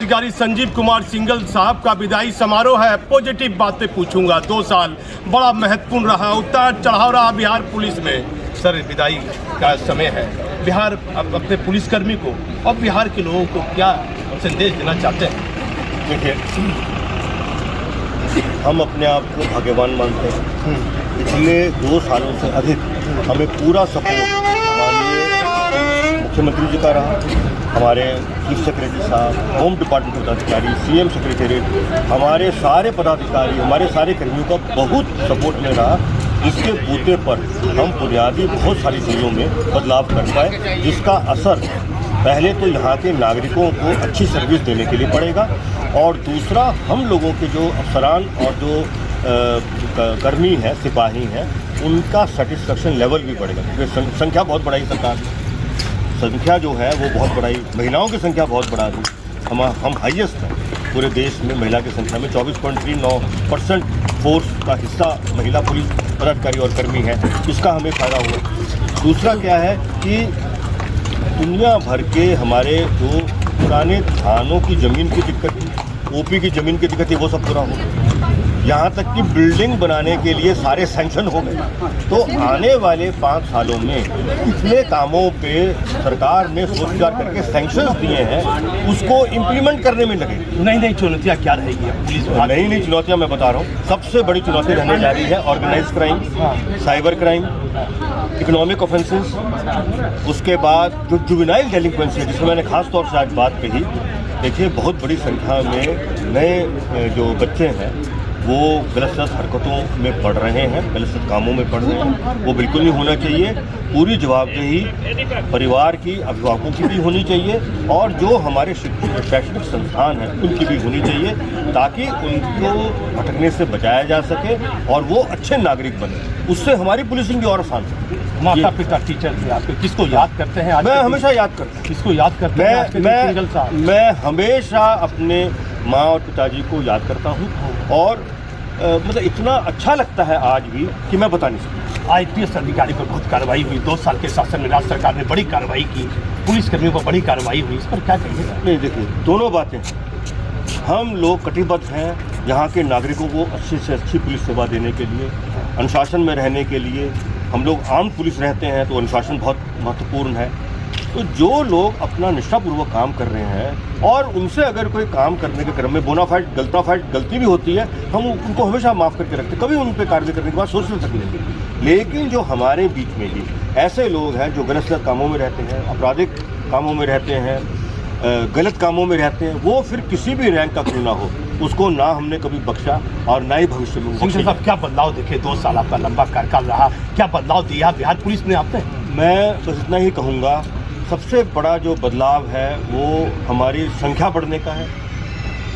अधिकारी संजीव कुमार सिंघल साहब का विदाई समारोह है। पॉजिटिव बातें पूछूंगा। 2 साल बड़ा महत्वपूर्ण रहा, उतार चढ़ाव रहा बिहार पुलिस में। सर, विदाई का समय है। बिहार अपने पुलिसकर्मी को और बिहार के लोगों को क्या संदेश देना चाहते हैं? देखिए, हम अपने आप को भाग्यवान मानते हैं। पिछले 2 सालों से अधिक हमें पूरा सपोर्ट माननीय मुख्यमंत्री जी का रहा, हमारे चीफ सेक्रेटरी साहब, होम डिपार्टमेंट पदाधिकारी, सीएम सेक्रेटरीट, हमारे सारे पदाधिकारी, हमारे सारे कर्मियों का बहुत सपोर्ट में रहा, जिसके बूते पर हम बुनियादी बहुत सारी चीज़ों में बदलाव कर पाए, जिसका असर पहले तो यहाँ के नागरिकों को अच्छी सर्विस देने के लिए पड़ेगा, और दूसरा हम लोगों के जो अफसरान और जो कर्मी हैं, सिपाही हैं, उनका सेटिस्फेक्शन लेवल भी बढ़ेगा, क्योंकि संख्या बहुत बढ़ाई सरकार ने। संख्या जो है वो बहुत बढ़ाई, महिलाओं की संख्या बहुत बढ़ा दी। हम हाईएस्ट हैं पूरे देश में महिला की संख्या में। 24.39% फोर्स का हिस्सा महिला पुलिस पदाधिकारी और कर्मी है, इसका हमें फ़ायदा हुआ। दूसरा क्या है कि दुनिया भर के हमारे जो पुराने थानों की ज़मीन की दिक्कत थी, ओपी की ज़मीन की दिक्कत थी, वो सब पूरा हो गया। यहाँ तक कि बिल्डिंग बनाने के लिए सारे सैंक्शन हो गए। तो आने वाले 5 सालों में इतने कामों पे सरकार ने सोच विचार करके सैंक्शन दिए हैं, उसको इम्प्लीमेंट करने में लगे। नई चुनौतियाँ क्या रहेगी पुलिस? नई चुनौतियाँ मैं बता रहा हूँ। सबसे बड़ी चुनौती रहने जा रही है organise crime, cyber crime, economic offences, उसके बाद जो जुवेनाइल डेलिंक्वेंसी है, जिसमें मैंने खास तौर से आज बात कही। देखिए, बहुत बड़ी संख्या में नए जो बच्चे हैं वो गलत हरकतों में पड़ रहे हैं, गलत कामों में पड़ रहे हैं। वो बिल्कुल नहीं होना चाहिए। पूरी जवाबदेही परिवार की, अभिभावकों की भी होनी चाहिए, और जो हमारे शैक्षणिक संस्थान हैं उनकी भी होनी चाहिए, ताकि उनको भटकने से बचाया जा सके और वो अच्छे नागरिक बने। उससे हमारी पुलिसिंग भी और आसान है। माता पिता, टीचर थे आपके, किसको याद करते हैं? मैं हमेशा याद करता हूँ। किसको याद करते हैं? मैं हमेशा अपने माँ और पिताजी को याद करता हूँ, और मतलब इतना अच्छा लगता है आज भी कि मैं बता नहीं सकता। IPS अधिकारी पर बहुत कार्रवाई हुई। 2 साल के शासन में राज्य सरकार ने बड़ी कार्रवाई की, पुलिसकर्मियों पर बड़ी कार्रवाई हुई, इस पर क्या कहिएगा? नहीं, देखिए, दोनों बातें। हम लोग कटिबद्ध हैं यहाँ के नागरिकों को अच्छी से अच्छी पुलिस सेवा देने के लिए, अनुशासन में रहने के लिए। हम लोग आर्म पुलिस रहते हैं तो अनुशासन बहुत महत्वपूर्ण है। तो जो लोग अपना निष्ठापूर्वक काम कर रहे हैं, और उनसे अगर कोई काम करने के क्रम में बोनाफाइड गलती भी होती है, हम उनको हमेशा माफ़ करके रखते, कभी उन पर कार्य करने के बाद सोच नहीं सकते। लेकिन जो हमारे बीच में ही ऐसे लोग हैं जो गलत कामों में रहते हैं, आपराधिक कामों में रहते हैं, गलत कामों में रहते हैं, वो फिर किसी भी रैंक का क्यों ना हो, उसको ना हमने कभी बख्शा और ना ही भविष्य में बख्शेंगे। साहब, क्या बदलाव देखे? 2 साल आपका लंबा कार्यकाल रहा, क्या बदलाव दिया बिहार पुलिस ने आपने? मैं बस इतना ही कहूँगा, सबसे बड़ा जो बदलाव है वो हमारी संख्या बढ़ने का है,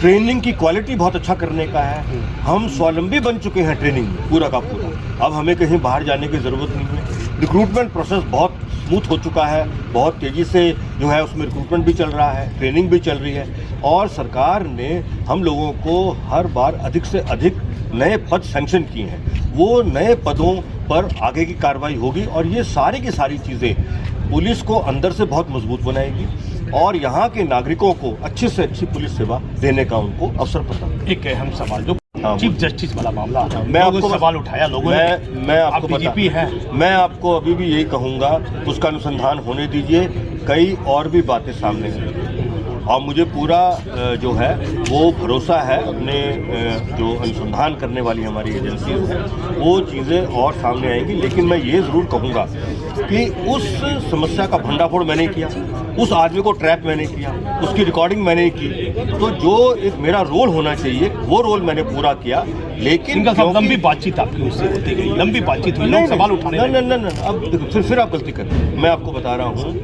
ट्रेनिंग की क्वालिटी बहुत अच्छा करने का है। हम स्वावलंबी बन चुके हैं ट्रेनिंग में पूरा का पूरा। अब हमें कहीं बाहर जाने की ज़रूरत नहीं है। रिक्रूटमेंट प्रोसेस बहुत स्मूथ हो चुका है, बहुत तेज़ी से जो है उसमें रिक्रूटमेंट भी चल रहा है, ट्रेनिंग भी चल रही है, और सरकार ने हम लोगों को हर बार अधिक से अधिक नए पद सैंक्शन किए हैं। वो नए पदों पर आगे की कार्रवाई होगी, और ये सारी की सारी चीज़ें पुलिस को अंदर से बहुत मजबूत बनाएगी, और यहाँ के नागरिकों को अच्छी से अच्छी पुलिस सेवा देने का उनको अवसर पता। एक अहम सवाल, जो चीफ जस्टिस वाला मामला, मैं आपको सवाल उठाया लोगों ने, मैं आपको DGP हैं, मैं आपको अभी भी यही कहूँगा, उसका अनुसंधान होने दीजिए। कई और भी बातें सामने हैं, और मुझे पूरा जो है वो भरोसा है अपने जो अनुसंधान करने वाली हमारी एजेंसीज हैं, वो चीज़ें और सामने आएंगी। लेकिन मैं ये ज़रूर कहूँगा कि उस समस्या का भंडाफोड़ मैंने किया, उस आदमी को ट्रैप मैंने किया, उसकी रिकॉर्डिंग मैंने की, तो जो एक मेरा रोल होना चाहिए वो रोल मैंने पूरा किया। लेकिन लंबी बातचीत आपकी उससे होती गई, लंबी बातचीत हुई, लोग सवाल उठाने लगे। नहीं, अब फिर आप गलती कर रहे हैं। मैं आपको बता रहा हूँ,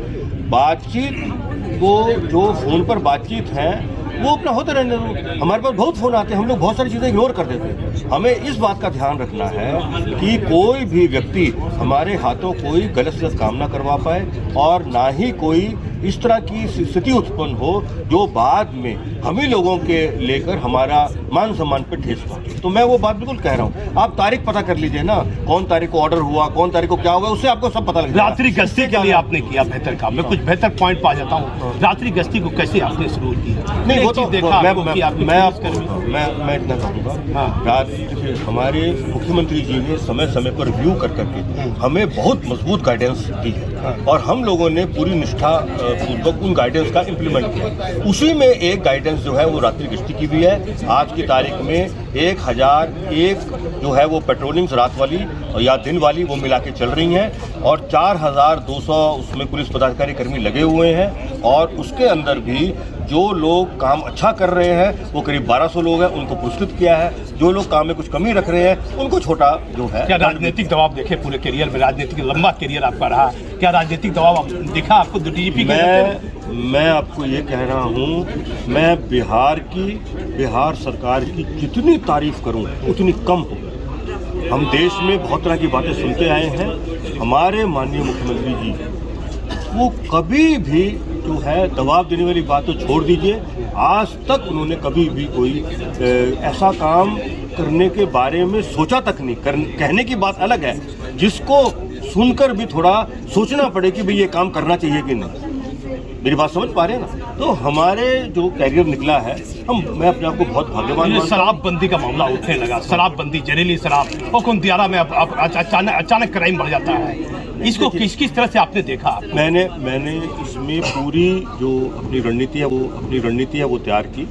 बातचीत वो जो फ़ोन पर बातचीत है वो अपना होते रहने दो। हमारे पास बहुत फ़ोन आते हैं, हम लोग बहुत सारी चीज़ें इग्नोर कर देते हैं। हमें इस बात का ध्यान रखना है कि कोई भी व्यक्ति हमारे हाथों कोई गलत काम ना करवा पाए, और ना ही कोई इस तरह की स्थिति उत्पन्न हो जो बाद में हम ही लोगों के लेकर हमारा मान सम्मान पर ठेस पहुंचे। तो मैं वो बात बिल्कुल कह रहा हूँ, आप तारीख पता कर लीजिए ना, कौन तारीख को ऑर्डर हुआ, कौन तारीख को क्या हुआ, उससे आपको सब पता लग जाएगा। रात्रि गश्ती के लिए आपने किया बेहतर काम, मैं कुछ बेहतर पॉइंट पा जाता हूँ। रात्रि गश्ती को कैसे आपने शुरू किया? नहीं वो तो देखा मैं इतना हाँ। कहूँगा, देखिए हमारे मुख्यमंत्री जी ने समय समय पर रिव्यू कर करके हमें बहुत मजबूत गाइडेंस दी है और हम लोगों ने पूरी निष्ठा पूर्वक उन गाइडेंस का इम्प्लीमेंट किया। उसी में एक गाइडेंस जो है वो रात्रि गश्ती की भी है। आज की तारीख में 1001 जो है वो पेट्रोलिंग्स रात वाली या दिन वाली वो मिला के चल रही हैं और 4200 उसमें पुलिस पदाधिकारी कर्मी लगे हुए हैं और उसके अंदर भी जो लोग काम अच्छा कर रहे हैं वो करीब 1200 लोग हैं, उनको पुरस्कृत किया है। जो लोग काम में कुछ कमी रख रहे हैं उनको छोटा जो है। क्या राजनीतिक दबाव देखे पूरे करियर में? राजनीतिक लंबा करियर आपका रहा, क्या राजनीतिक दबाव दिखा आपको डीजीपी? मैं आपको ये कह रहा हूँ, मैं बिहार सरकार की जितनी तारीफ करूँ उतनी कम हो। हम देश में बहुत तरह की बातें सुनते आए हैं। हमारे माननीय मुख्यमंत्री जी वो कभी भी जो है दबाव देने वाली बात तो छोड़ दीजिए, आज तक उन्होंने कभी भी कोई ऐसा काम करने के बारे में सोचा तक नहीं। कहने की बात अलग है, जिसको सुनकर भी थोड़ा सोचना पड़े कि भाई ये काम करना चाहिए कि नहीं। मेरी बात समझ पा रहे हैं ना? तो हमारे जो कैरियर निकला है, मैं अपने आप को बहुत भाग्यवान। शराबबंदी का मामला उठने लगा, शराबबंदी, जहरीली शराब और कुंदियारा में अचानक क्राइम बढ़ जाता है। इसको किस तरह से आपने देखा? मैंने इसमें पूरी जो अपनी रणनीति है वो तैयार की।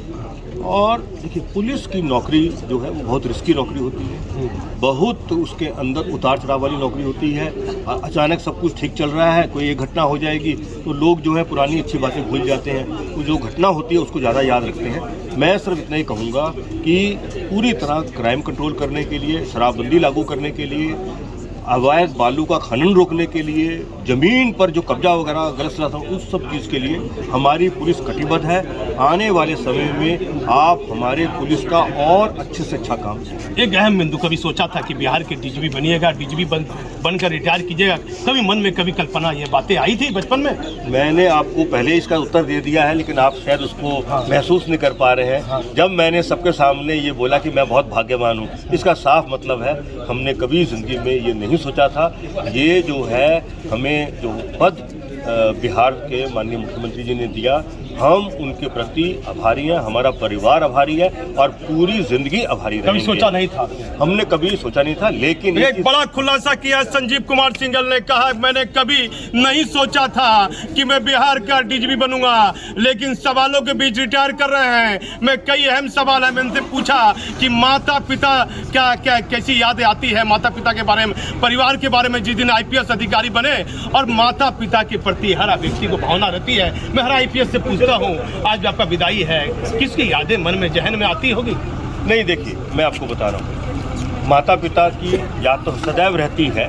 और देखिए पुलिस की नौकरी जो है वो बहुत रिस्की नौकरी होती है, बहुत उसके अंदर उतार चढ़ाव वाली नौकरी होती है। अचानक सब कुछ ठीक चल रहा है, कोई एक घटना हो जाएगी तो लोग जो है पुरानी अच्छी बातें भूल जाते हैं, तो जो घटना होती है उसको ज़्यादा याद रखते हैं। मैं सिर्फ इतना ही कहूँगा कि पूरी तरह क्राइम कंट्रोल करने के लिए, शराबबंदी लागू करने के लिए, अवैध बालू का खनन रोकने के लिए, जमीन पर जो कब्जा वगैरह गलत सलाह उस सब चीज़ के लिए हमारी पुलिस कटिबद्ध है। आने वाले समय में आप हमारे पुलिस का और अच्छे से अच्छा काम करें। एक अहम बिंदु, कभी सोचा था कि बिहार के डीजीपी बनिएगा, डीजीपी बनकर रिटायर कीजिएगा? कभी मन में कभी कल्पना, ये बातें आई थी बचपन में? मैंने आपको पहले इसका उत्तर दे दिया है, लेकिन आप शायद उसको महसूस नहीं कर पा रहे हैं। जब मैंने सबके सामने ये बोला कि मैं बहुत भाग्यवान हूँ, इसका साफ मतलब है हमने कभी ज़िंदगी में ये नहीं सोचा था। ये जो है हमें जो पद बिहार के माननीय मुख्यमंत्री जी ने दिया, हम उनके प्रति आभारी हैं, हमारा परिवार आभारी है और पूरी जिंदगी आभारी रहेंगे। कभी सोचा नहीं था? हमने कभी सोचा नहीं था, लेकिन एक बड़ा खुलासा किया संजीव कुमार सिंघल ने, कहा मैंने कभी नहीं सोचा था कि मैं बिहार का डीजीपी बनूंगा, लेकिन सवालों के बीच रिटायर कर रहे हैं। मैं कई अहम सवाल है, मैंने उनसे पूछा कि माता पिता क्या कैसी यादें आती है माता पिता के बारे में, परिवार के बारे में, जिस दिन IPS अधिकारी बने और माता पिता के प्रति हर व्यक्ति को भावना रहती है। मैं हर IPS से पूछता हूँ, आज आपका विदाई है, किसकी यादें मन में जहन में आती होगी? नहीं, देखिए मैं आपको बता रहा हूँ, माता पिता की याद तो सदैव रहती है,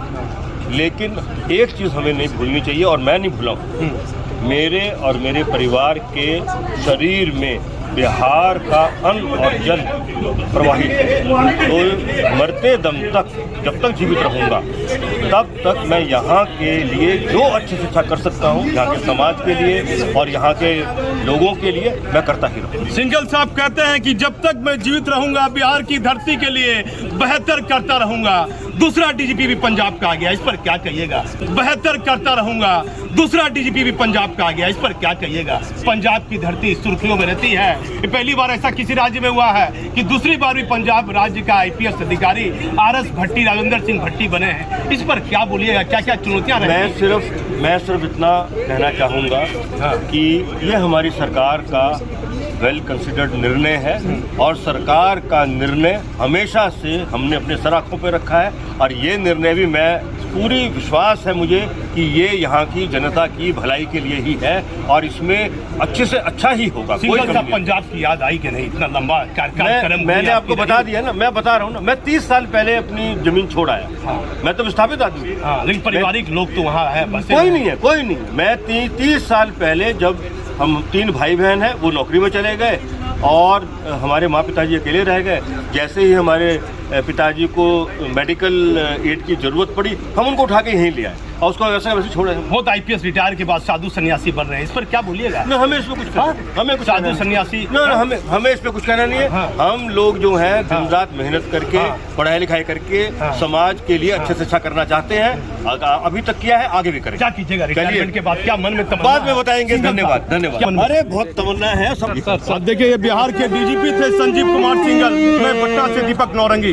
लेकिन एक चीज़ हमें नहीं भूलनी चाहिए और मैं नहीं भूला हूँ, मेरे और मेरे परिवार के शरीर में बिहार का अन्न और जल प्रवाहित है। तो मरते दम तक, जब तक जीवित रहूँगा तब तक मैं यहाँ के लिए जो अच्छे से अच्छा कर सकता हूँ, यहाँ के समाज के लिए और यहाँ के लोगों के लिए मैं करता ही रहूँगा। सिंघल साहब कहते हैं कि जब तक मैं जीवित रहूंगा बिहार की धरती के लिए बेहतर करता रहूंगा। दूसरा डीजीपी भी पंजाब का आ गया, इस पर क्या कहिएगा? बेहतर करता रहूंगा, दूसरा डीजीपी भी पंजाब का आ गया, इस पर क्या कहिएगा? पंजाब की धरती सुर्खियों में रहती है। पहली बार ऐसा किसी राज्य में हुआ है कि दूसरी बार भी पंजाब राज्य का IPS अधिकारी RS भट्टी, राजेंद्र सिंह भट्टी बने हैं। इस पर क्या बोलिएगा, क्या क्या चुनौतियां रही? मैं सिर्फ इतना कहना चाहूँगा कि ये हमारी सरकार का वेल कंसिडर्ड निर्णय है और सरकार का निर्णय हमेशा से हमने अपने सर आँखों पर रखा है और ये निर्णय भी मैं पूरी विश्वास है मुझे कि ये यहाँ की जनता की भलाई के लिए ही है और इसमें अच्छे से अच्छा ही होगा। कोई पंजाब की याद आई कि नहीं? इतना लंबा कार्यक्रम मैंने आपको बता दिया ना, मैं बता रहा हूँ ना, मैं 30 साल पहले अपनी जमीन छोड़ आया। मैं तो विस्थापित आदमी। लेकिन पारिवारिक लोग तो वहाँ है? कोई नहीं। मैं 30 साल पहले, जब हम 3 भाई बहन हैं, वो नौकरी में चले गए और हमारे माँ पिताजी अकेले रह गए। जैसे ही हमारे पिताजी को मेडिकल एड की ज़रूरत पड़ी, हम उनको उठा के यहीं ले आए और उसको वैसे वैसे छोड़े। बहुत आईपीएस रिटायर के बाद साधु सन्यासी बन रहे हैं, इस पर क्या बोलिएगा? ना हमें इसमें कुछ हमें कुछ साधु सन्यासी ना हमें इस पे कुछ कहना नहीं है। हम लोग जो हैं दिन रात मेहनत करके पढ़ाई लिखाई करके समाज के लिए अच्छे से अच्छा करना चाहते हैं। अभी तक किया है, आगे भी करें। क्या कीजिएगा रिटायरमेंट के बाद? क्या मन में तमन्ना? बाद में बताएंगे। धन्यवाद धन्यवाद। अरे बहुत तमन्ना है सब। अब देखिए, ये बिहार के डीजीपी थे संजीव कुमार सिंघल। मैं पटना से दीपक नौरंगी।